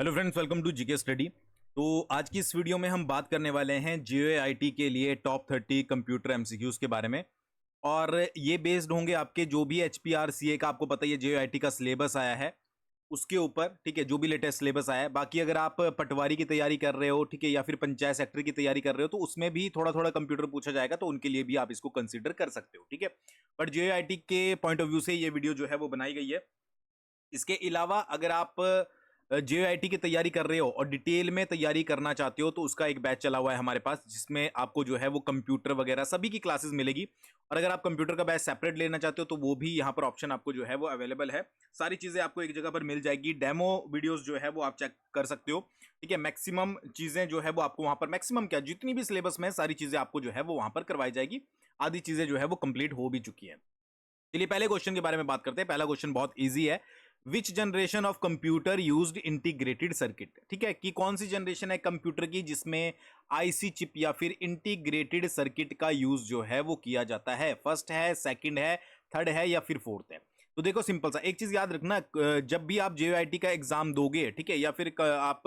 Hello friends, welcome to GK study. तो आज की इस वीडियो में हम बात करने वाले हैं जेईआईटी के लिए टॉप 30 कंप्यूटर एमसीक्यूज के बारे में। और ये बेस्ड होंगे आपके जो भी एचपीआरसीए का, आपको पता ही है जेईआईटी का सिलेबस आया है उसके ऊपर, ठीक है, जो भी लेटेस्ट सिलेबस आया है। बाकी अगर आप पटवारी की तैयारी कर रहे हो, ठीक है, या फिर पंचायत सेक्रेटरी की तैयारी कर रहे हो, तो उसमें भी थोड़ा थोड़ा कंप्यूटर पूछा जाएगा, तो उनके लिए भी आप इसको कंसिडर कर सकते हो, ठीक है। बट जेईआईटी के पॉइंट ऑफ व्यू से ये वीडियो जो है वो बनाई गई है। इसके अलावा अगर आप जेईआईटी की तैयारी कर रहे हो और डिटेल में तैयारी करना चाहते हो, तो उसका एक बैच चला हुआ है हमारे पास, जिसमें आपको जो है वो कंप्यूटर वगैरह सभी की क्लासेस मिलेगी। और अगर आप कंप्यूटर का बैच सेपरेट लेना चाहते हो, तो वो भी यहाँ पर ऑप्शन आपको जो है वो अवेलेबल है। सारी चीजें आपको एक जगह पर मिल जाएगी। डेमो वीडियोस जो है वो आप चेक कर सकते हो, ठीक है। मैक्सिमम चीजें जो है वो आपको वहां पर, मैक्सिमम क्या, जितनी भी सिलेबस में सारी चीजें आपको जो है वो वहां पर करवाई जाएगी। आधी चीजें जो है वो कंप्लीट हो भी चुकी है। चलिए पहले क्वेश्चन के बारे में बात करते हैं। पहला क्वेश्चन बहुत इजी है। विच generation of computer used integrated circuit, ठीक है, कि कौन सी जनरेशन है कंप्यूटर की जिसमें आईसी चिप या फिर इंटीग्रेटेड सर्किट का यूज जो है वो किया जाता है। फर्स्ट है, सेकंड है, थर्ड है या फिर फोर्थ है। तो देखो सिंपल सा एक चीज याद रखना, जब भी आप जेईआईटी का एग्जाम दोगे, ठीक है, या फिर आप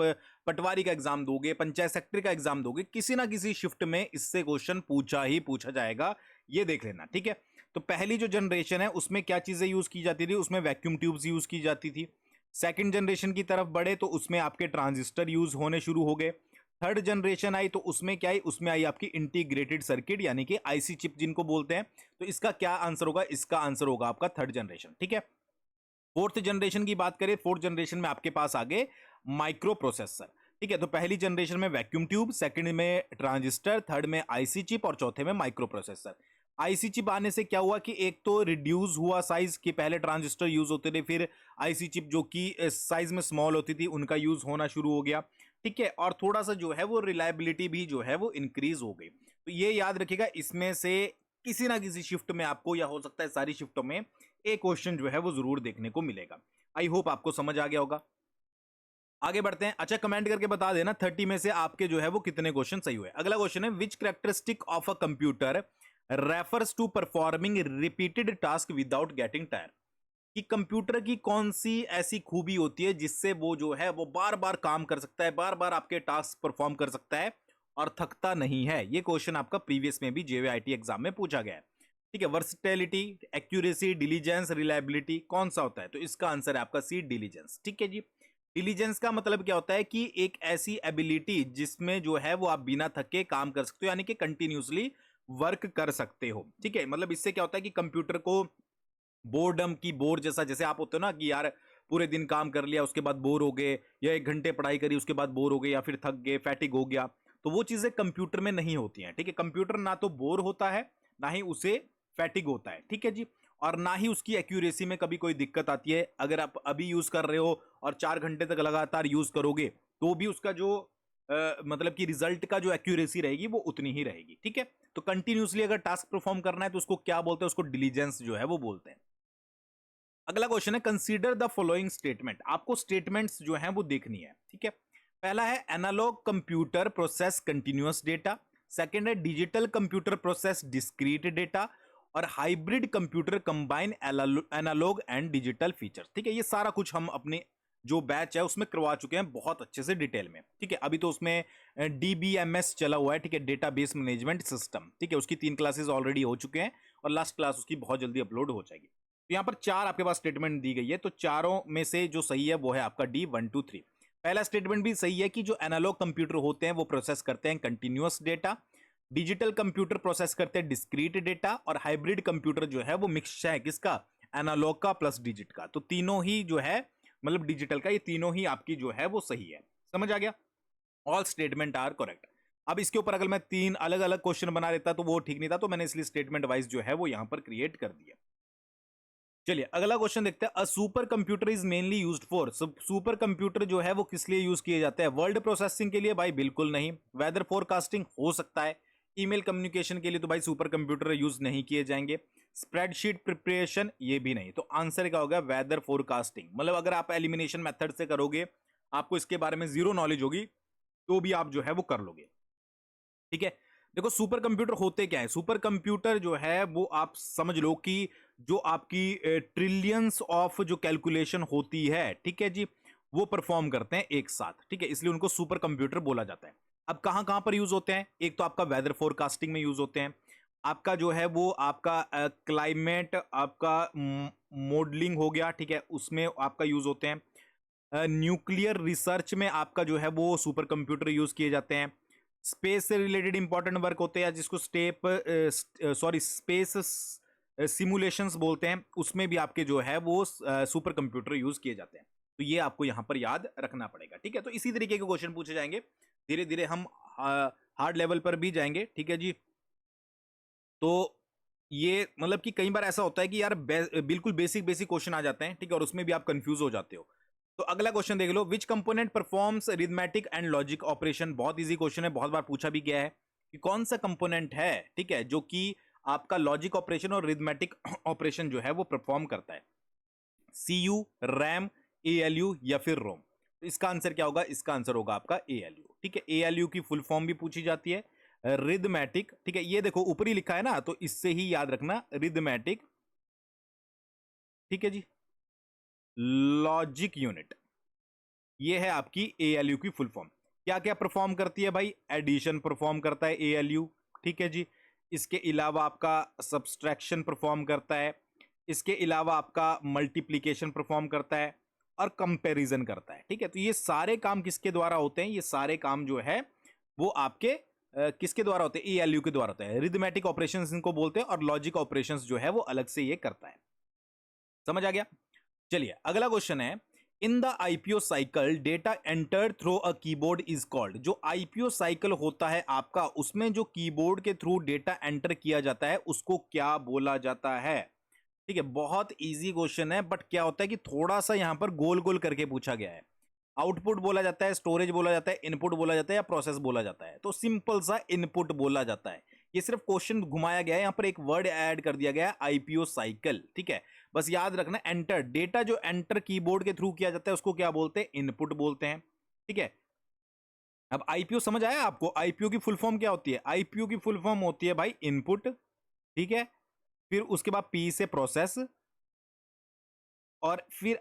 पटवारी का एग्जाम दोगे, पंचायत सेक्रेटरी का एग्जाम दोगे, किसी ना किसी शिफ्ट में इससे क्वेश्चन पूछा ही पूछा जाएगा, ये देख लेना, ठीक है। तो पहली जो जनरेशन है उसमें क्या चीजें यूज की जाती थी, उसमें वैक्यूम ट्यूब्स यूज की जाती थी। सेकंड जनरेशन की तरफ बढ़े तो उसमें आपके ट्रांजिस्टर यूज होने शुरू हो गए। थर्ड जनरेशन आई तो उसमें क्या आई, उसमें आई आपकी इंटीग्रेटेड सर्किट यानी कि आईसी चिप जिनको बोलते हैं। तो इसका क्या आंसर होगा, इसका आंसर होगा आपका थर्ड जनरेशन, ठीक है। फोर्थ जनरेशन की बात करें, फोर्थ जनरेशन में आपके पास आगे माइक्रो प्रोसेसर, ठीक है। तो पहली जनरेशन में वैक्यूम ट्यूब, सेकंड में ट्रांजिस्टर, थर्ड में आईसी चिप और चौथे में माइक्रो प्रोसेसर। आईसी चिप आने से क्या हुआ कि एक तो रिड्यूस हुआ साइज, कि पहले ट्रांजिस्टर यूज होते थे, फिर आईसी चिप जो कि साइज में स्मॉल होती थी उनका यूज होना शुरू हो गया, ठीक है। और थोड़ा सा जो है वो रिलायबिलिटी भी जो है वो इंक्रीज हो गई। तो ये याद रखिएगा, इसमें से किसी ना किसी शिफ्ट में आपको, या हो सकता है सारी शिफ्टों में, एक क्वेश्चन जो है वो जरूर देखने को मिलेगा। आई होप आपको समझ आ गया होगा। आगे बढ़ते हैं। अच्छा, कमेंट करके बता देना 30 में से आपके जो है वो कितने क्वेश्चन सही हुए। अगला क्वेश्चन है, which characteristic of a computer refers to performing repeated task without getting tired, कि कंप्यूटर की कौन सी ऐसी खूबी होती है जिससे वो जो है वो बार बार काम कर सकता है, बार बार आपके टास्क परफॉर्म कर सकता है और थकता नहीं है। ये क्वेश्चन आपका प्रीवियस में भी जेईआईटी एग्जाम में पूछा गया है, ठीक है। वर्सटैलिटी, एक्यूरेसी, डिलीजेंस, रिलायबिलिटी, कौन सा होता है? तो इसका आंसर है आपका सी, डिलीजेंस, ठीक है जी। डिलीजेंस का मतलब क्या होता है कि एक ऐसी एबिलिटी जिसमें जो है वो आप बिना थके काम कर सकते हो, यानी कि कंटिन्यूसली वर्क कर सकते हो, ठीक है। मतलब इससे क्या होता है कि कंप्यूटर को बोर्डम की, बोर जैसा, जैसे आप होते हो ना कि यार पूरे दिन काम कर लिया उसके बाद बोर हो गए, या 1 घंटे पढ़ाई करी उसके बाद बोर हो गए, या फिर थक गए, फैटिक हो गया, तो वो चीजें कंप्यूटर में नहीं होती हैं, ठीक है। कंप्यूटर ना तो बोर होता है, ना ही उसे फैटिक होता है, ठीक है जी। और ना ही उसकी एक्यूरेसी में कभी कोई दिक्कत आती है। अगर आप अभी यूज कर रहे हो और 4 घंटे तक लगातार यूज करोगे, तो भी उसका जो मतलब कि रिजल्ट का जो एक्यूरेसी रहेगी वो उतनी ही रहेगी, ठीक है। तो कंटिन्यूसली अगर टास्क परफॉर्म करना है तो उसको क्या बोलते हैं, उसको डिलीजेंस जो है वो बोलते हैं। अगला क्वेश्चन है, कंसीडर द फॉलोइंग स्टेटमेंट। आपको स्टेटमेंट्स जो हैं वो देखनी है, ठीक है। पहला है, analogue computer process continuous data. Second है, digital computer process discrete data. और hybrid computer combine analogue and digital features, ठीक है। ये सारा कुछ हम अपने जो बैच है उसमें करवा चुके हैं बहुत अच्छे से डिटेल में, ठीक है। अभी तो उसमें डीबीएमएस चला हुआ है, ठीक है, डेटाबेस मैनेजमेंट सिस्टम, ठीक है। उसकी 3 क्लासेस ऑलरेडी हो चुके हैं और लास्ट क्लास उसकी बहुत जल्दी अपलोड हो जाएगी। तो यहां पर 4 आपके पास स्टेटमेंट दी गई है, तो चारों में से जो सही है वो है आपका डी, 1 2 3। पहला स्टेटमेंट भी सही है कि जो एनालॉग कंप्यूटर होते हैं वो प्रोसेस करते हैं continuous data, digital computer process करते हैं डिस्क्रीट डेटा, और हाइब्रिड कंप्यूटर जो है वो मिक्स है किसका, एनालॉग का प्लस डिजिट का। तो तीनों ही जो है, मतलब डिजिटल का, ये तीनों ही आपकी जो है वो सही है। समझ आ गया? All statement are correct. अब इसके ऊपर अगर मैं 3 अलग अलग क्वेश्चन बना लेता तो वो ठीक नहीं था, तो मैंने इसलिए स्टेटमेंट वाइज जो है वो यहां पर क्रिएट कर दिया। चलिए अगला क्वेश्चन देखते हैं। A super computer is mainly used for, super computer जो है वो किस लिए यूज किए जाते हैं? वर्ड प्रोसेसिंग के लिए? भाई बिल्कुल नहीं। वेदर फोरकास्टिंग हो सकता है। ईमेल कम्युनिकेशन के लिए तो भाई सुपर कंप्यूटर यूज नहीं किए जाएंगे। स्प्रेडशीट प्रिपरेशन, ये भी नहीं। तो आंसर क्या होगा? Weather forecasting. मतलब अगर आप एलिमिनेशन मेथड से करोगे, आपको इसके बारे में जीरो नॉलेज होगी, तो भी आप जो है वो कर लोगे, ठीक है। देखो सुपर कंप्यूटर होते क्या है, सुपर कंप्यूटर जो है वो आप समझ लो कि जो आपकी ट्रिलियंस ऑफ जो कैलकुलेशन होती है, ठीक है जी, वो परफॉर्म करते हैं एक साथ, ठीक है, इसलिए उनको सुपर कंप्यूटर बोला जाता है। अब कहां कहां पर यूज होते हैं? एक तो आपका वेदर फोरकास्टिंग में यूज होते हैं, आपका जो है वो आपका क्लाइमेट, आपका मॉडलिंग हो गया, ठीक है, उसमें आपका यूज होते हैं। न्यूक्लियर रिसर्च में आपका जो है वो सुपर कंप्यूटर यूज किए जाते हैं। स्पेस से रिलेटेड इंपॉर्टेंट वर्क होते हैं जिसको स्पेस सिमुलेशंस बोलते हैं, उसमें भी आपके जो है वो सुपर कंप्यूटर यूज किए जाते हैं। तो ये आपको यहां पर याद रखना पड़ेगा, ठीक है। तो इसी तरीके के क्वेश्चन पूछे जाएंगे, धीरे धीरे हम हार्ड लेवल पर भी जाएंगे, ठीक है जी। तो ये मतलब कि कई बार ऐसा होता है कि यार बिल्कुल बेसिक बेसिक क्वेश्चन आ जाते हैं, ठीक है, और उसमें भी आप कंफ्यूज हो जाते हो। तो अगला क्वेश्चन देख लो, which component performs arithmetic and logic operation. बहुत इजी क्वेश्चन है, बहुत बार पूछा भी गया है कि कौन सा कंपोनेंट है, ठीक है, जो कि आपका लॉजिक ऑपरेशन और रिथमेटिक ऑपरेशन जो है वो परफॉर्म करता है। सीयू, रैम, एएलयू या फिर रोम। तो इसका आंसर क्या होगा? इसका आंसर होगा आपका एएलयू, ठीक है। एएलयू की फुल फॉर्म भी पूछी जाती है, रिथमेटिक, ठीक है, ये देखो ऊपर ही लिखा है ना, तो इससे ही याद रखना, रिथमेटिक, ठीक है जी, लॉजिक यूनिट, ये है आपकी एएलयू की फुल फॉर्म। क्या क्या परफॉर्म करती है भाई? एडिशन परफॉर्म करता है एएलयू, ठीक है जी। इसके अलावा आपका सब्सट्रैक्शन परफॉर्म करता है, इसके अलावा आपका मल्टीप्लीकेशन परफॉर्म करता है और कंपैरिजन करता है, ठीक है। तो ये सारे काम किसके द्वारा होते हैं? ये सारे काम जो है वो आपके किसके द्वारा होते हैं? एएलयू के द्वारा होते हैं। रिथमेटिक ऑपरेशंस इनको बोलते हैं और लॉजिक ऑपरेशंस जो है वो अलग से ये करता है। समझ आ गया? चलिए अगला क्वेश्चन है, in the IPO cycle data enter through a keyboard is called. जो आईपीओ साइकिल होता है आपका, उसमें जो कीबोर्ड के थ्रू डेटा एंटर किया जाता है उसको क्या बोला जाता है? ठीक है, बहुत इजी क्वेश्चन है, बट क्या होता है कि थोड़ा सा यहां पर गोल गोल करके पूछा गया है। आउटपुट बोला जाता है, स्टोरेज बोला जाता है, इनपुट बोला जाता है या प्रोसेस बोला जाता है? तो सिंपल सा इनपुट बोला जाता है। ये सिर्फ क्वेश्चन घुमाया गया है, यहां पर एक वर्ड ऐड कर दिया गया है, आईपीओ साइकिल, ठीक है। बस याद रखना, एंटर डेटा जो एंटर कीबोर्ड के थ्रू किया जाता है उसको क्या बोलते हैं? इनपुट बोलते हैं, ठीक है। अब आईपीओ समझ आया आपको? आईपीओ की फुल फॉर्म क्या होती है? आईपीओ की फुल फॉर्म होती है भाई इनपुट, ठीक है, फिर उसके बाद पी से प्रोसेस और फिर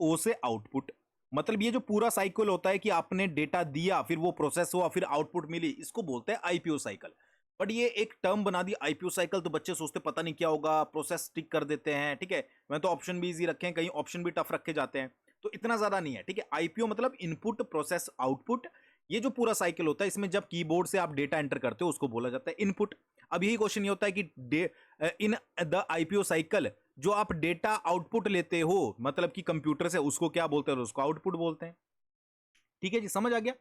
ओ से आउटपुट। मतलब ये जो पूरा साइकिल होता है कि आपने डेटा दिया, फिर वो प्रोसेस हुआ, फिर आउटपुट मिली, इसको बोलते हैं आईपीओ साइकिल। बट ये एक टर्म बना दी आईपीओ साइकिल, तो बच्चे सोचते पता नहीं क्या होगा, प्रोसेस टिक कर देते हैं, ठीक है। मैं तो ऑप्शन भी इजी रखे हैं, कहीं ऑप्शन भी टफ रखे जाते हैं, तो इतना ज्यादा नहीं है, ठीक है। आईपीओ मतलब इनपुट प्रोसेस आउटपुट, ये जो पूरा साइकिल होता है इसमें जब कीबोर्ड से आप डेटा एंटर करते हो उसको बोला जाता है इनपुट। अब यही क्वेश्चन ये होता है कि इन द आईपीओ साइकिल जो आप डेटा आउटपुट लेते हो मतलब कि कंप्यूटर से, उसको क्या बोलते हैं? उसको आउटपुट बोलते हैं, ठीक है जी, समझ आ गया।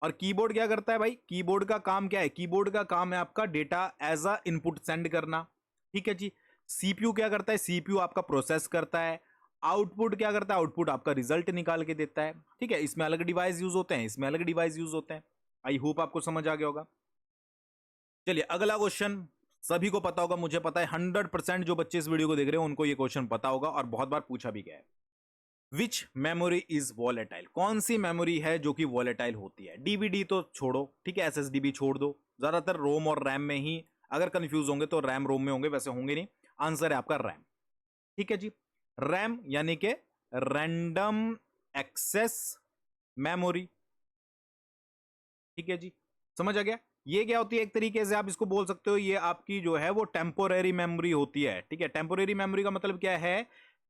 और कीबोर्ड क्या करता है भाई? कीबोर्ड का काम क्या है? कीबोर्ड का काम है आपका data as a input send करना, ठीक है जी। सीपीयू क्या करता है? सीपीयू आपका प्रोसेस करता है। आउटपुट क्या करता है? आउटपुट आपका रिजल्ट निकाल के देता है, ठीक है। इसमें अलग डिवाइस यूज होते हैं, इसमें अलग डिवाइस यूज होते हैं। आई होप आपको समझ आ गया होगा। चलिए अगला क्वेश्चन सभी को पता होगा, मुझे पता है 100% जो बच्चे इस वीडियो को देख रहे हैं उनको ये क्वेश्चन पता होगा और बहुत बार पूछा भी गया है। विच मेमोरी इज वॉलेटाइल? कौन सी मेमोरी है जो कि वॉलेटाइल होती है? डीवीडी तो छोड़ो, ठीक है, एसएसडी भी छोड़ दो, ज्यादातर रोम और रैम में ही अगर कंफ्यूज होंगे तो रैम रोम में होंगे, वैसे होंगे नहीं। आंसर है आपका रैम, ठीक है जी। रैम यानी कि रैंडम एक्सेस मेमोरी, ठीक है जी, समझ आ गया। ये क्या होती है? एक तरीके से आप इसको बोल सकते हो, ये आपकी जो है वो टेम्पोरेरी मेमोरी होती है, ठीक है। टेम्पोरेरी मेमोरी का मतलब क्या है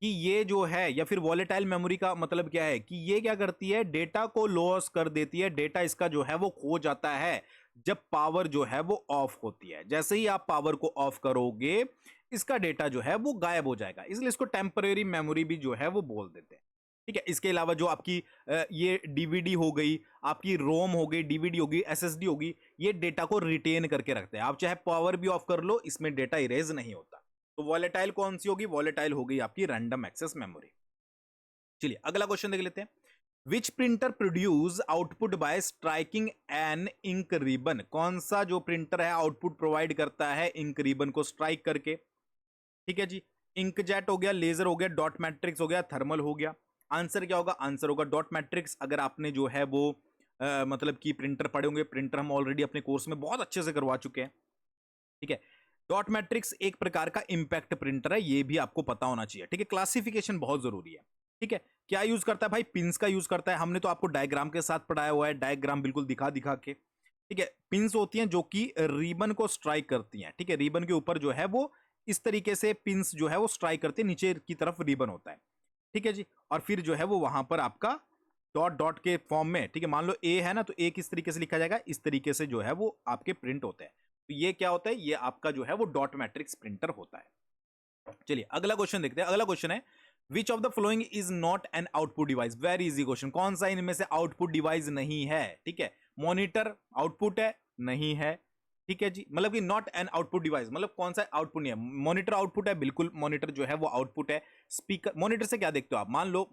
कि ये जो है, या फिर वॉलेटाइल मेमोरी का मतलब क्या है कि ये क्या करती है? डेटा को लॉस कर देती है, डेटा इसका जो है वो खो जाता है जब पावर जो है वो ऑफ होती है। जैसे ही आप पावर को ऑफ करोगे इसका डेटा जो है वो गायब हो जाएगा, इसलिए इसको टेम्परेरी मेमोरी भी जो है वो बोल देते हैं, ठीक है। इसके अलावा जो आपकी ये डीवीडी हो गई, आपकी रोम हो गई, डीवीडी होगी, एसएसडी होगी, ये डेटा को रिटेन करके रखते हैं। आप चाहे पावर भी ऑफ कर लो, इसमें डेटा इरेज नहीं होता। तो वॉलेटाइल कौन सी होगी? वॉलेटाइल हो गई आपकी रैंडम एक्सेस मेमोरी। चलिए अगला क्वेश्चन देख लेते हैं। Which printer produce output by striking an ink ribbon? कौन सा जो प्रिंटर है आउटपुट प्रोवाइड करता है इंक रिबन को स्ट्राइक करके, ठीक है जी। इंकजेट हो गया, लेजर हो गया, डॉट मैट्रिक्स हो गया, थर्मल हो गया। आंसर क्या होगा? आंसर होगा डॉट मैट्रिक्स। अगर आपने जो है वो मतलब कि प्रिंटर पढ़े होंगे, प्रिंटर हम ऑलरेडी अपने कोर्स में बहुत अच्छे से करवा चुके हैं, ठीक है। डॉट मैट्रिक्स एक प्रकार का इंपैक्ट प्रिंटर है, ये भी आपको पता होना चाहिए, ठीक है। क्लासिफिकेशन बहुत जरूरी है, ठीक है, क्या यूज करता है भाई, पिंस का यूज करता है। हमने तो आपको डायग्राम के साथ पढ़ाया हुआ है, डायग्राम बिल्कुल दिखा दिखा के। ठीक है, पिंस होती हैं जो कि रिबन को स्ट्राइक करती हैं। ठीक है, रिबन के ऊपर जो है वो इस तरीके से पिंस जो है वो स्ट्राइक करती है, नीचे की तरफ रिबन होता है। ठीक है जी, और फिर जो है वो वहां पर आपका डॉट डॉट के फॉर्म में, ठीक है, मान लो ए है ना, तो ए किस तरीके से लिखा जाएगा, इस तरीके से जो है वो आपके प्रिंट होते हैं। तो ये क्या होता है, ये आपका जो है वो डॉट मैट्रिक्स प्रिंटर होता है। चलिए अगला क्वेश्चन देखते हैं। अगला क्वेश्चन है, which of the following is not an output device. Very easy question, कौन सा इनमें से आउटपुट डिवाइस नहीं है। ठीक है, मॉनिटर आउटपुट है, नहीं है। ठीक है जी, मतलब कि नॉट एन आउटपुट डिवाइस, मतलब कौन सा आउटपुट नहीं है। मॉनिटर आउटपुट है, बिल्कुल मॉनिटर जो है वो आउटपुट है। स्पीकर, मॉनिटर से क्या देखते हो आप, मान लो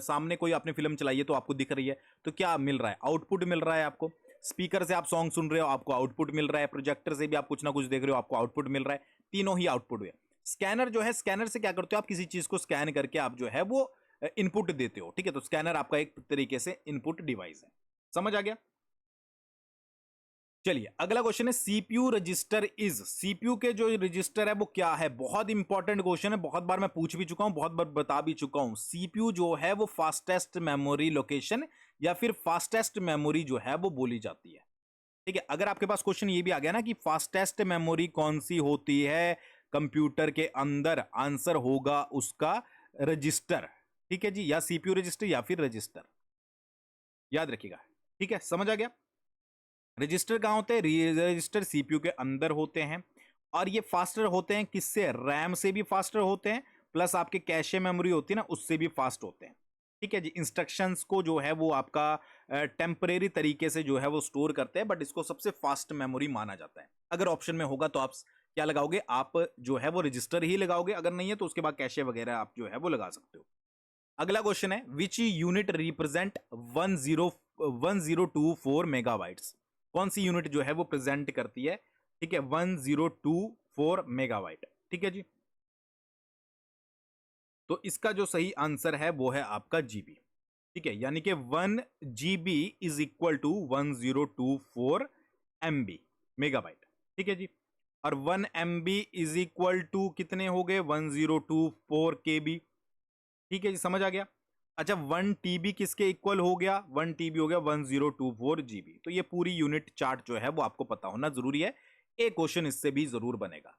सामने कोई आपने फिल्म चलाई है तो आपको दिख रही है, तो क्या मिल रहा है, आउटपुट मिल रहा है आपको। स्पीकर से आप सॉन्ग सुन रहे हो, आपको आउटपुट मिल रहा है। प्रोजेक्टर से भी आप कुछ ना कुछ देख रहे हो, आपको आउटपुट मिल रहा है। तीनों ही आउटपुट है। स्कैनर जो है, स्कैनर से क्या करते हो आप, किसी चीज को स्कैन करके आप जो है वो इनपुट देते हो। ठीक है, तो स्कैनर आपका एक तरीके से इनपुट डिवाइस है। समझ आ गया। चलिए अगला क्वेश्चन है, सीपीयू रजिस्टर इज। सीपीयू के जो रजिस्टर है वो क्या है, बहुत इंपॉर्टेंट क्वेश्चन है, बहुत बार मैं पूछ भी चुका हूं, बहुत बार बता भी चुका हूं। सीपीयू जो है वो फास्टेस्ट मेमोरी लोकेशन या फिर फास्टेस्ट मेमोरी जो है वो बोली जाती है। ठीक है, अगर आपके पास क्वेश्चन ये भी आ गया ना कि फास्टेस्ट मेमोरी कौन सी होती है कंप्यूटर के अंदर, आंसर होगा उसका रजिस्टर। ठीक है जी, या सीपीयू रजिस्टर या फिर रजिस्टर, याद रखिएगा। ठीक है, समझ आ गया। रजिस्टर कहां होते हैं, रजिस्टर सीपीयू के अंदर होते हैं, और ये फास्टर होते हैं किससे, रैम से भी फास्टर होते हैं, प्लस आपके कैशे मेमोरी होती है ना, उससे भी फास्ट होते हैं। ठीक है जी, इंस्ट्रक्शंस को जो है वो आपका टेम्परेरी तरीके से जो है वो स्टोर करते हैं, बट इसको सबसे फास्ट मेमोरी माना जाता है। अगर ऑप्शन में होगा तो आप क्या लगाओगे, आप जो है वो रजिस्टर ही लगाओगे, अगर नहीं है तो उसके बाद कैशे वगैरह आप जो है वो लगा सकते हो। अगला क्वेश्चन है, विच यूनिट रिप्रेजेंट 1024 मेगाबाइट्स। कौन सी यूनिट जो है वो प्रेजेंट करती है, ठीक है, 1024 मेगाबाइट। ठीक है जी, तो इसका जो सही आंसर है वो है आपका जीबी। ठीक है, यानी कि 1 GB is equal to 1024 MB, megabyte. ठीक है जी, और 1 MB इज इक्वल टू कितने हो गए, 1024 KB। ठीक है जी, समझ आ गया। अच्छा, 1 TB किसके इक्वल हो गया, 1 TB हो गया 1024 GB। तो ये पूरी यूनिट चार्ट जो है वो आपको पता होना जरूरी है, एक क्वेश्चन इससे भी जरूर बनेगा।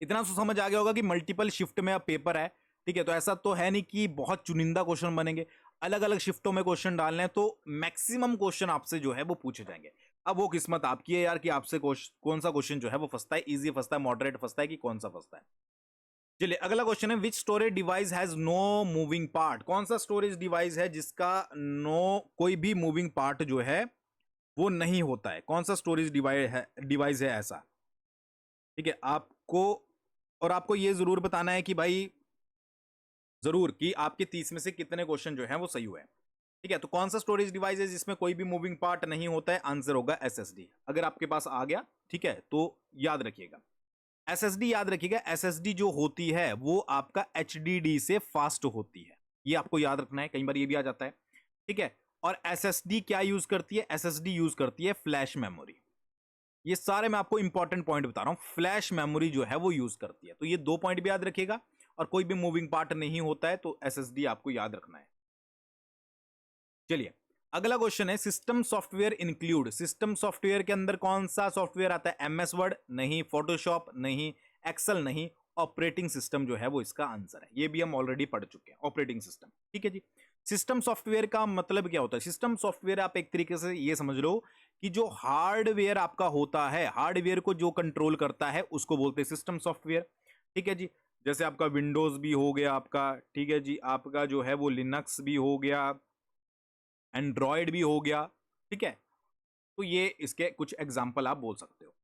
इतना तो समझ आ गया होगा कि मल्टीपल शिफ्ट में अब पेपर है। ठीक है, तो ऐसा तो है नहीं कि बहुत चुनिंदा क्वेश्चन बनेंगे, अलग अलग शिफ्टों में क्वेश्चन डालने हैं, तो मैक्सिमम क्वेश्चन आपसे जो है वो पूछे जाएंगे। अब वो किस्मत आपकी है यार कि आपसे कौन सा क्वेश्चन जो है वो फंसता है, इजी फंसता है, मॉडरेट फंसता है, कि कौन सा फंसता है। चलिए अगला क्वेश्चन है, which storage device has no moving part. कौन सा स्टोरेज डिवाइस है जिसका नो कोई भी मूविंग पार्ट जो है वो नहीं होता है, कौन सा स्टोरेज डिवाइस है ऐसा। ठीक है, आपको, और आपको ये जरूर बताना है कि भाई जरूर कि आपके 30 में से कितने क्वेश्चन जो है वो सही हुए हैं। ठीक है, तो कौन सा स्टोरेज डिवाइस है जिसमें कोई भी मूविंग पार्ट नहीं होता है, आंसर होगा एसएसडी। अगर आपके पास आ गया, ठीक है, तो याद रखिएगा एसएसडी, याद रखिएगा एसएसडी जो होती है वो आपका एचडीडी से फास्ट होती है, ये आपको याद रखना है, कई बार ये भी आ जाता है। ठीक है, और एसएसडी क्या यूज करती है, एसएसडी यूज करती है फ्लैश मेमोरी। ये सारे मैं आपको इंपॉर्टेंट पॉइंट बता रहा हूं, फ्लैश मेमोरी जो है वो यूज करती है, तो ये 2 पॉइंट भी याद रखिएगा। और कोई भी मूविंग पार्ट नहीं होता है तो एसएसडी आपको याद रखना है। चलिए अगला क्वेश्चन है, system software include. System software के अंदर कौन सा सॉफ्टवेयर आता है, एमएस वर्ड नहीं, फोटोशॉप नहीं, एक्सेल नहीं, ऑपरेटिंग सिस्टम जो है वो इसका आंसर है। ये भी हम ऑलरेडी पढ़ चुके हैं, ऑपरेटिंग सिस्टम। ठीक है जी, सिस्टम सॉफ्टवेयर का मतलब क्या होता है, सिस्टम सॉफ्टवेयर आप एक तरीके से ये समझ लो कि जो हार्डवेयर आपका होता है, हार्डवेयर को जो कंट्रोल करता है उसको बोलते हैं सिस्टम सॉफ्टवेयर। ठीक है जी, जैसे आपका विंडोज भी हो गया आपका, ठीक है जी, आपका जो है वो लिनक्स भी हो गया, एंड्रॉयड भी हो गया। ठीक है, तो ये इसके कुछ एग्जाम्पल आप बोल सकते हो।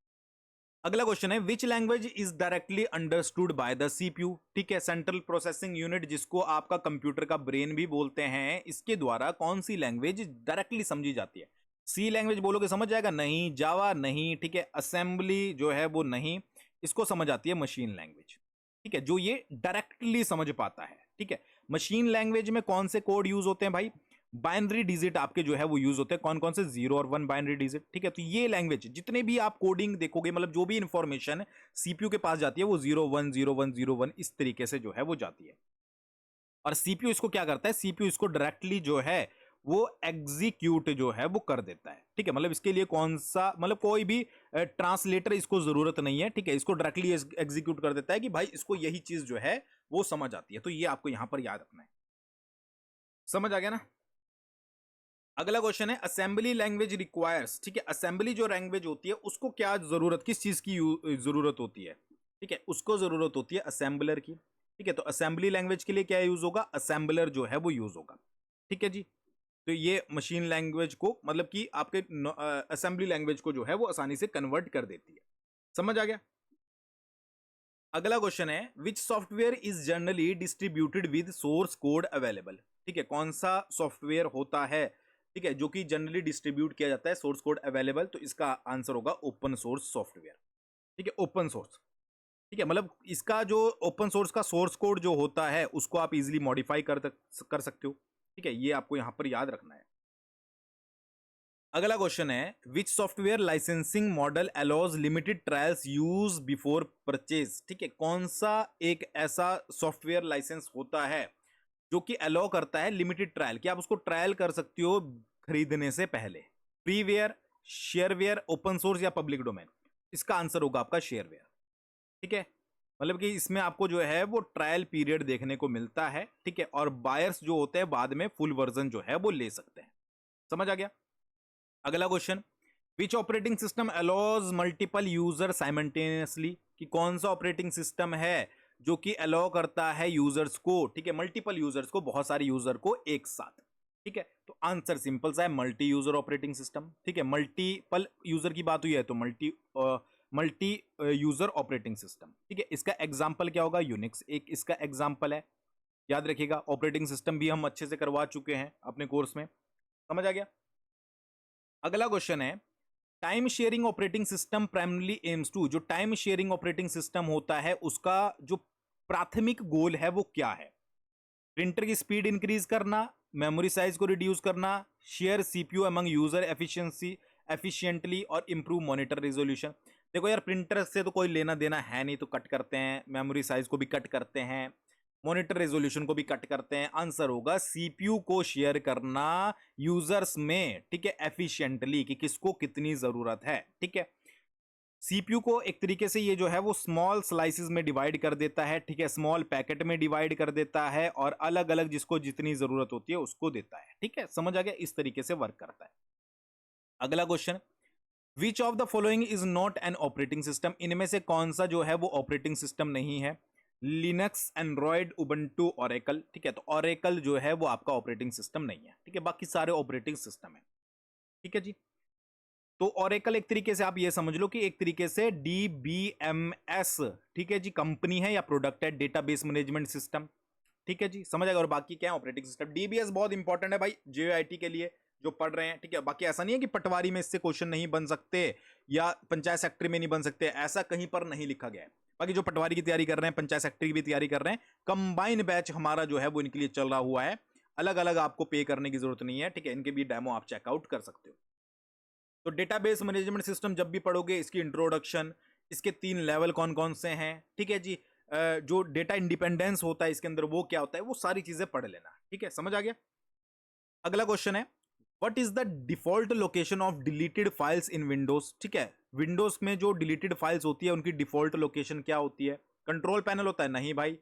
अगला क्वेश्चन है, which language is directly understood by the CPU. ठीक है, सेंट्रल प्रोसेसिंग यूनिट, जिसको आपका कंप्यूटर का ब्रेन भी बोलते हैं, इसके द्वारा कौन सी लैंग्वेज डायरेक्टली समझी जाती है। सी लैंग्वेज बोलोगे समझ जाएगा, नहीं। जावा नहीं, ठीक है। असेंबली जो है वो नहीं, इसको समझ आती है मशीन लैंग्वेज। ठीक है, जो ये डायरेक्टली समझ पाता है। ठीक है, मशीन लैंग्वेज में कौन से कोड यूज होते हैं भाई, बाइनरी डिजिट आपके जो है वो यूज होते हैं, कौन कौन से, 0 और 1 बाइनरी डिजिट। ठीक है, तो ये लैंग्वेज जितने भी आप कोडिंग देखोगे, मतलब जो भी इंफॉर्मेशन सीपीयू के पास जाती है वो 0 1 0 1 0 1 इस तरीके से जो है वो जाती है। और सीपीयू इसको क्या करता है, सीपीयू इसको डायरेक्टली जो है वो एग्जीक्यूट जो है वो कर देता है। ठीक है, मतलब इसके लिए कौन सा, मतलब कोई भी ट्रांसलेटर इसको जरूरत नहीं है। ठीक है, इसको डायरेक्टली एग्जीक्यूट कर देता है कि भाई इसको यही चीज जो है वो समझ आती है। तो ये आपको यहां पर याद रखना है। समझ आ गया ना। अगला क्वेश्चन है असेंबली लैंग्वेज रिक्वायर्स। ठीक है, असेंबली जो लैंग्वेज होती है उसको क्या जरूरत, किस चीज की जरूरत होती है। ठीक है, उसको जरूरत होती है असेंबलर की। ठीक है, तो असेंबली लैंग्वेज के लिए क्या यूज होगा, असेंबलर जो है वो यूज होगा। ठीक है जी, तो ये मशीन लैंग्वेज को, मतलब कि आपके असेंबली लैंग्वेज को जो है वो आसानी से कन्वर्ट कर देती है। समझ आ गया। अगला क्वेश्चन है विच software is generally distributed with source code available. ठीक है, कौन सा सॉफ्टवेयर होता है, ठीक है, जो कि जनरली डिस्ट्रीब्यूट किया जाता है सोर्स कोड अवेलेबल। तो इसका आंसर होगा ओपन सोर्स सॉफ्टवेयर। ठीक है, ओपन सोर्स। ठीक है, मतलब इसका जो ओपन सोर्स का सोर्स कोड जो होता है उसको आप इजीली मॉडिफाई कर सकते हो। ठीक है, ये आपको यहां पर याद रखना है। अगला क्वेश्चन है विच software licensing model allows limited trials use before purchase. ठीक है, कौन सा एक ऐसा सॉफ्टवेयर लाइसेंस होता है जो कि अलाउ करता है लिमिटेड ट्रायल, कि आप उसको ट्रायल कर सकते हो खरीदने से पहले। फ्रीवेयर, शेयरवेयर, ओपन सोर्स या पब्लिक डोमेन। इसका आंसर होगा आपका शेयरवेयर। ठीक है, मतलब कि इसमें आपको जो है वो ट्रायल पीरियड देखने को मिलता है। ठीक है, और बायर्स जो होते हैं बाद में फुल वर्जन जो है वो ले सकते हैं। समझ आ गया। अगला question which operating system allows multiple user simultaneously. कि कौन सा ऑपरेटिंग सिस्टम है जो कि अलाउ करता है यूजर्स को, ठीक है, मल्टीपल यूजर्स को, बहुत सारे यूजर को एक साथ। ठीक है, तो आंसर सिंपल सा है मल्टी यूजर ऑपरेटिंग सिस्टम। ठीक है, मल्टीपल यूजर की बात हुई है तो मल्टी यूजर ऑपरेटिंग सिस्टम। ठीक है, इसका एग्जांपल क्या होगा, यूनिक्स एक इसका एग्जांपल है। याद रखिएगा, ऑपरेटिंग सिस्टम भी हम अच्छे से करवा चुके हैं अपने कोर्स में। समझ आ गया। अगला क्वेश्चन है time sharing operating system primarily aims to. जो टाइम शेयरिंग ऑपरेटिंग सिस्टम होता है उसका जो प्राथमिक गोल है वो क्या है। प्रिंटर की स्पीड इंक्रीज करना, मेमोरी साइज को रिड्यूस करना, share CPU among user efficiently और इंप्रूव मॉनिटर रेजोल्यूशन। देखो यार, प्रिंटर से तो कोई लेना देना है नहीं, तो कट करते हैं, मेमोरी साइज को भी कट करते हैं, मॉनिटर रेजोल्यूशन को भी कट करते हैं। आंसर होगा सीपीयू को शेयर करना यूजर्स में, ठीक है, एफिशिएंटली, कि किसको कितनी जरूरत है। ठीक है, सीपीयू को एक तरीके से ये जो है वो स्मॉल स्लाइसेस में डिवाइड कर देता है। ठीक है, स्मॉल पैकेट में डिवाइड कर देता है और अलग अलग जिसको जितनी जरूरत होती है उसको देता है। ठीक है, समझ आ गया, इस तरीके से वर्क करता है। अगला question which of the following is not an operating system. इनमें से कौन सा जो है वो ऑपरेटिंग सिस्टम नहीं है। Linux, Android, Ubuntu, Oracle. ठीक है, तो ओरेकल जो है वो आपका ऑपरेटिंग सिस्टम नहीं है। ठीक है, बाकी सारे ऑपरेटिंग सिस्टम है। ठीक है जी, तो ओरेकल एक तरीके से आप ये समझ लो कि एक तरीके से डीबीएमएस, ठीक है जी, कंपनी है या प्रोडक्ट है, डेटाबेस मैनेजमेंट सिस्टम। ठीक है जी, समझ आएगा। और बाकी क्या है, ऑपरेटिंग सिस्टम। डीबीएस बहुत इंपॉर्टेंट है भाई जेईआईटी के लिए जो पढ़ रहे हैं। ठीक है, बाकी ऐसा नहीं है कि पटवारी में इससे क्वेश्चन नहीं बन सकते या पंचायत सेक्रेटरी में नहीं बन सकते, ऐसा कहीं पर नहीं लिखा गया है। बाकी जो पटवारी की तैयारी कर रहे हैं, पंचायत सेक्रेटरी की भी तैयारी कर रहे हैं, कंबाइन बैच हमारा जो है वो इनके लिए चल रहा हुआ है। अलग अलग आपको पे करने की जरूरत नहीं है। ठीक है, इनके भी डेमो आप चेकआउट कर सकते हो। तो डेटाबेस मैनेजमेंट सिस्टम जब भी पढ़ोगे, इसकी इंट्रोडक्शन, इसके 3 लेवल कौन कौन से हैं, ठीक है जी, जो डेटा इंडिपेंडेंस होता है इसके अंदर वो क्या होता है, वो सारी चीजें पढ़ लेना। ठीक है, समझ आ गया। अगला क्वेश्चन है what is the default location of deleted files in Windows. ठीक है, विंडोज में जो डिलीटेड फाइल्स होती है उनकी डिफॉल्ट लोकेशन क्या होती है। कंट्रोल पैनल होता है, नहीं भाई।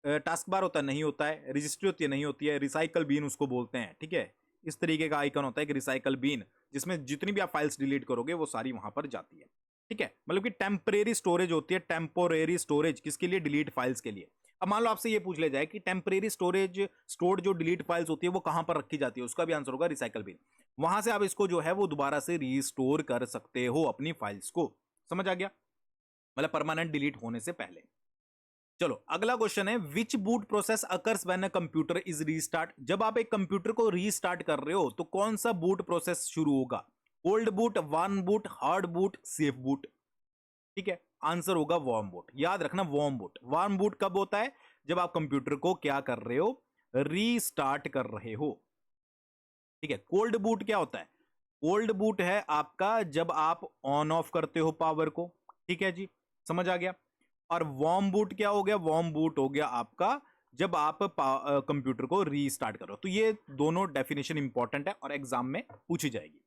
टास्क बार होता है, नहीं होता है। रजिस्ट्री होती है, नहीं होती है। रिसाइकल बीन उसको बोलते हैं। ठीक है, इस तरीके का आइकन होता है कि रिसाइकल बीन, जिसमें जितनी भी आप फाइल्स डिलीट करोगे वो सारी वहां पर जाती है। ठीक है, मतलब कि टेम्परेरी स्टोरेज होती है। टेम्पोरेरी स्टोरेज किसके लिए, डिलीट फाइल्स के लिए। अब मान लो आपसे ये पूछ ले जाए कि टेम्परेरी स्टोरेज स्टोर्ड जो डिलीट फाइल्स होती है वो कहां पर रखी जाती है, उसका भी आंसर होगा रिसाइकल बिन। वहां से आप इसको जो है वो दोबारा से रीस्टोर कर सकते हो अपनी फाइल्स को। समझ आ गया, मतलब परमानेंट डिलीट होने से पहले। चलो अगला क्वेश्चन है which boot process occurs when a computer is restart. जब आप एक कंप्यूटर को रीस्टार्ट कर रहे हो तो कौन सा बूट प्रोसेस शुरू होगा। Cold boot, warm boot, hard boot, safe boot. ठीक है, आंसर होगा वार्म बूट। याद रखना, वार्म बूट। वार्म बूट कब होता है, जब आप कंप्यूटर को क्या कर रहे हो, रीस्टार्ट कर रहे हो। ठीक है, कोल्ड बूट क्या होता है, कोल्ड बूट है आपका जब आप ऑन ऑफ करते हो पावर को। ठीक है जी, समझ आ गया। और वार्म बूट क्या हो गया, वार्म बूट हो गया आपका जब आप कंप्यूटर को रीस्टार्ट करो। तो ये दोनों डेफिनेशन इंपॉर्टेंट है और एग्जाम में पूछी जाएगी।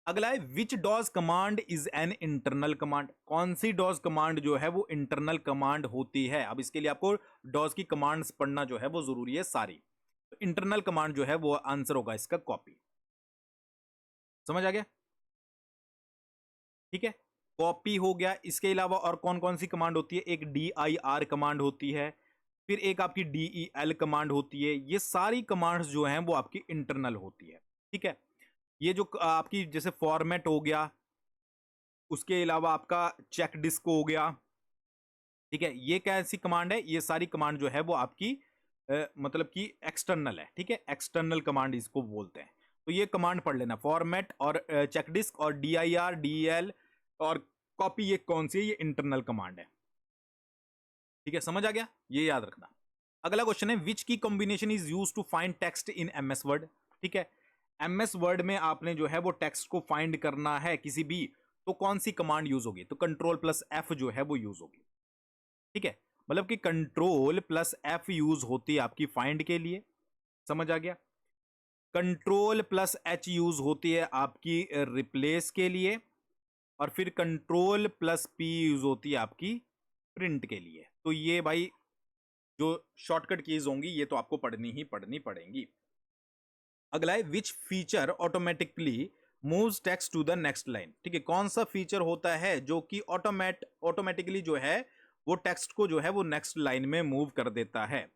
अगला है which DOS command is an internal command. कौन सी डॉज कमांड जो है वो इंटरनल कमांड होती है। अब इसके लिए आपको डॉज की कमांड्स पढ़ना जो है वो जरूरी है सारी। तो इंटरनल कमांड जो है वो आंसर होगा इसका कॉपी। समझ आ गया? ठीक है, कॉपी हो गया। इसके अलावा और कौन कौन सी कमांड होती है? एक dir कमांड होती है, फिर एक आपकी del कमांड होती है। ये सारी कमांड्स जो हैं वो आपकी इंटरनल होती है। ठीक है, ये जो आपकी जैसे फॉर्मेट हो गया, उसके अलावा आपका चेक डिस्क हो गया। ठीक है, ये कैसी कमांड है? ये सारी कमांड जो है वो आपकी मतलब कि एक्सटर्नल है। ठीक है, एक्सटर्नल कमांड इसको बोलते हैं। तो ये कमांड पढ़ लेना, फॉर्मेट और चेक डिस्क और dir del और कॉपी, ये कौन सी है? ये इंटरनल कमांड है। ठीक है, समझ आ गया? ये याद रखना। अगला क्वेश्चन है which key combination is use to find text in MS Word. ठीक है, एमएस वर्ड में आपने जो है वो टेक्स्ट को फाइंड करना है किसी भी, तो कौन सी कमांड यूज होगी? तो कंट्रोल प्लस एफ जो है वो यूज होगी। ठीक है, मतलब कि कंट्रोल प्लस एफ यूज होती है आपकी फाइंड के लिए। समझ आ गया? कंट्रोल प्लस एच यूज होती है आपकी रिप्लेस के लिए, और फिर कंट्रोल प्लस पी यूज होती है आपकी प्रिंट के लिए। तो ये भाई जो शॉर्टकट कीज होंगी ये तो आपको पढ़नी ही पढ़नी पड़ेंगी। अगला है which feature automatically moves text to the next line. ठीक है, कौन सा फीचर होता है जो कि ऑटोमेटिकली जो है वो टेक्स्ट को जो है वो नेक्स्ट लाइन में मूव कर देता है?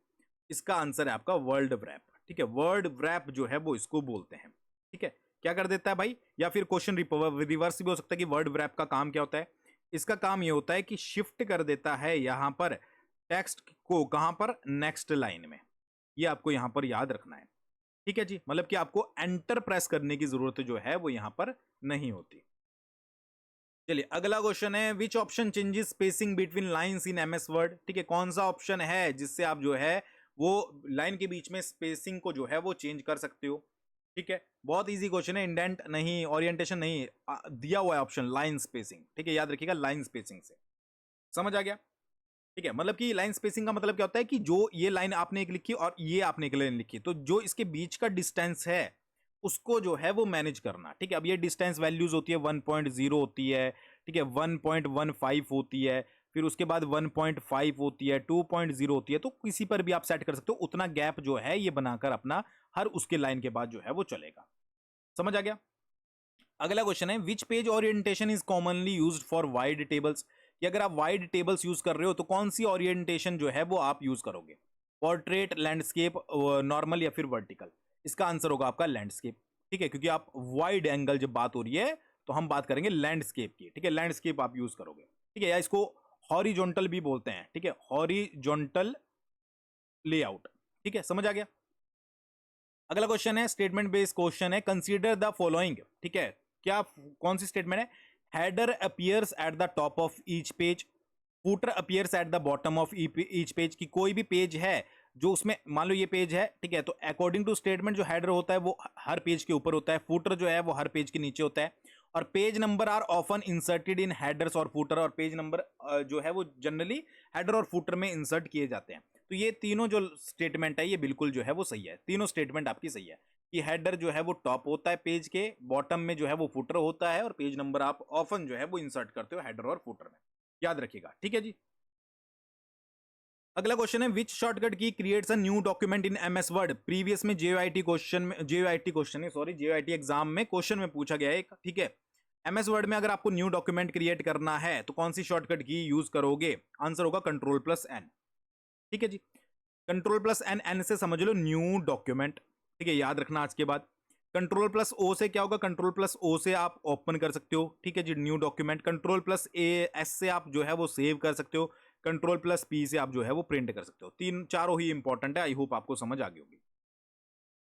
इसका आंसर है आपका वर्ड व्रैप। ठीक है, वर्ड व्रैप जो है वो इसको बोलते हैं। ठीक है, क्या कर देता है भाई? या फिर क्वेश्चन रिवर्स भी हो सकता है कि वर्ड व्रैप का काम क्या होता है। इसका काम ये होता है कि शिफ्ट कर देता है यहां पर टेक्स्ट को, कहां पर? नेक्स्ट लाइन में। ये आपको यहां पर याद रखना है। ठीक है जी, मतलब कि आपको एंटर प्रेस करने की जरूरत जो है वो यहां पर नहीं होती। चलिए अगला क्वेश्चन है which option changes spacing between lines in MS Word. ठीक है, कौन सा ऑप्शन है जिससे आप जो है वो लाइन के बीच में स्पेसिंग को जो है वो चेंज कर सकते हो? ठीक है, बहुत इजी क्वेश्चन है, इंडेंट नहीं, ओरिएंटेशन नहीं, दिया हुआ है ऑप्शन लाइन स्पेसिंग। ठीक है, याद रखिएगा लाइन स्पेसिंग से। समझ आ गया? ठीक है, मतलब कि लाइन स्पेसिंग का मतलब क्या होता है कि जो ये लाइन आपने एक लिखी और ये आपने एक लाइन लिखी, तो जो इसके बीच का डिस्टेंस है उसको जो है वो मैनेज करना। ठीक है, अब ये डिस्टेंस वैल्यूज होती है 1.0 होती है, ठीक है, 1.15 होती है, फिर उसके बाद 1.5 होती है, 2.0 होती है। तो किसी पर भी आप सेट कर सकते हो, उतना गैप जो है ये बनाकर अपना हर उसके लाइन के बाद जो है वो चलेगा। समझ आ गया? अगला क्वेश्चन है which page orientation is commonly used for wide tables. कि अगर आप वाइड टेबल्स यूज कर रहे हो तो कौन सी ओरिएंटेशन जो है वो आप यूज करोगे? पोर्ट्रेट, लैंडस्केप, नॉर्मल या फिर वर्टिकल? इसका आंसर होगा आपका लैंडस्केप। ठीक है, क्योंकि आप वाइड एंगल जब बात हो रही है तो हम बात करेंगे लैंडस्केप की। ठीक है, लैंडस्केप आप यूज करोगे। ठीक है, या इसको हॉरिजॉन्टल भी बोलते हैं। ठीक है, हॉरिजॉन्टल लेआउट। ठीक है, समझ आ गया? अगला क्वेश्चन है स्टेटमेंट बेस्ड क्वेश्चन है, कंसीडर द फॉलोइंग। ठीक है, क्या कौन सी स्टेटमेंट है? Header appears at the top of each page, footer appears at the bottom of each page. की कोई भी पेज है जो उसमें, मान लो ये पेज है, ठीक है, तो अकॉर्डिंग टू स्टेटमेंट जो हेडर होता है वो हर पेज के ऊपर होता है, फूटर जो है वो हर पेज के नीचे होता है, और page number are often inserted in headers और फूटर। और पेज नंबर जो है वो जनरली हेडर और फूटर में इंसर्ट किए जाते हैं। तो ये तीनों जो स्टेटमेंट है ये बिल्कुल जो है वो सही है, तीनों स्टेटमेंट आपकी सही है कि हेडर जो है वो टॉप होता है पेज के, बॉटम में जो है वो फुटर होता है, और पेज नंबर आप ऑफन जो है वो इंसर्ट करते हो हेडर और फुटर में। याद रखिएगा। ठीक है जी। अगला क्वेश्चन है विच शॉर्टकट की creates a new document in MS word. Previous में जेओआईटी क्वेश्चन में, जेओआईटी क्वेश्चन है, सॉरी, जेओआईटी एग्जाम में क्वेश्चन में पूछा गया है एक। ठीक है, एमएस वर्ड में अगर आपको न्यू डॉक्यूमेंट क्रिएट करना है तो कौन सी शॉर्टकट की यूज करोगे? आंसर होगा कंट्रोल प्लस एन। ठीक है जी, कंट्रोल प्लस एन, एन से समझ लो न्यू डॉक्यूमेंट। ठीक है, याद रखना आज के बाद। कंट्रोल प्लस ओ से क्या होगा? कंट्रोल प्लस ओ से आप ओपन कर सकते हो। ठीक है जी, new document. Control plus A S से आप जो है वो सेव कर सकते हो। कंट्रोल प्लस पी से आप जो है वो प्रिंट कर सकते हो। तीन चारों ही इंपॉर्टेंट है, आई होप आपको समझ आ गई होगी।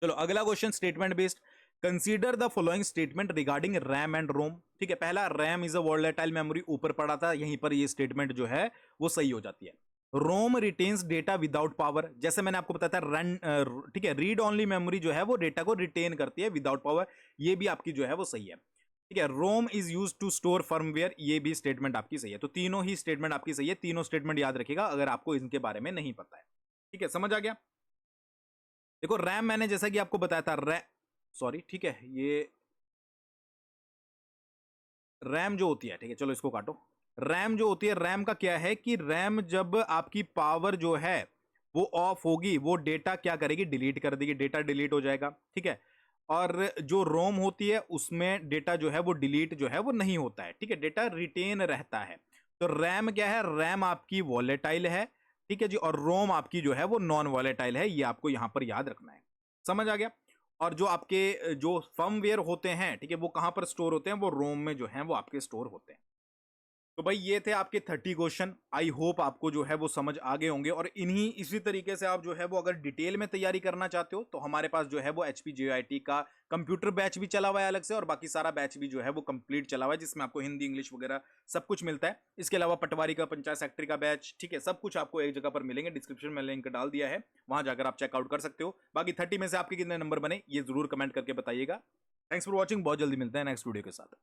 चलो अगला question statement based, consider the following statement regarding RAM and ROM. ठीक है, पहला RAM is a volatile memory, ऊपर पड़ा था, यहीं पर ये स्टेटमेंट जो है वो सही हो जाती है। रोम रिटेन्स डेटा विदाउट पावर, जैसे मैंने आपको बताया था रन, ठीक है, रीड ओनली मेमोरी जो है वो डेटा को रिटेन करती है विदाउट पावर, ये भी आपकी जो है वो सही है। ठीक है, ROM is use to store firmware, ये भी स्टेटमेंट आपकी सही है। तो तीनों ही स्टेटमेंट आपकी सही है, तीनों स्टेटमेंट याद रखिएगा अगर आपको इनके बारे में नहीं पता है। ठीक है, समझ आ गया। देखो रैम मैंने जैसा कि आपको बताया था, सॉरी, ठीक है, ये रैम जो होती है, ठीक है, चलो इसको काटो। रैम जो होती है, रैम का क्या है कि रैम जब आपकी पावर जो है वो ऑफ होगी, वो डेटा क्या करेगी, डिलीट कर देगी, डेटा डिलीट हो जाएगा, ठीक है। और जो रोम होती है उसमें डेटा जो है वो डिलीट जो है वो नहीं होता है, ठीक है, डेटा रिटेन रहता है। तो रैम क्या है, रैम आपकी वॉलेटाइल है, ठीक है जी, और रोम आपकी जो है वो नॉन वॉलेटाइल है, ये आपको यहां पर याद रखना है। समझ आ गया। और जो आपके जो फर्मवेयर होते हैं, ठीक है, वो कहां पर स्टोर होते हैं, वो रोम में जो है वो आपके स्टोर होते हैं। तो भाई ये थे आपके 30 क्वेश्चन। आई होप आपको जो है वो समझ आ गए होंगे, और इन्हीं इसी तरीके से आप जो है वो अगर डिटेल में तैयारी करना चाहते हो तो हमारे पास जो है वो एचपी जेआईटी का कंप्यूटर बैच भी चला हुआ है अलग से, और बाकी सारा बैच भी जो है वो कंप्लीट चला हुआ है, जिसमें आपको हिंदी इंग्लिश वगैरह सब कुछ मिलता है। इसके अलावा पटवारी का, पंचायत सेक्रेटरी का बैच, ठीक है, सब कुछ आपको एक जगह पर मिलेंगे। डिस्क्रिप्शन में लिंक डाल दिया है, वहां जाकर आप चेकआउट कर सकते हो। बाकी 30 में से आपके कितने नंबर बने ये जरूर कमेंट करके बताइएगा। थैंक्स फॉर वॉचिंग, बहुत जल्दी मिलते हैं नेक्स्ट वीडियो के साथ।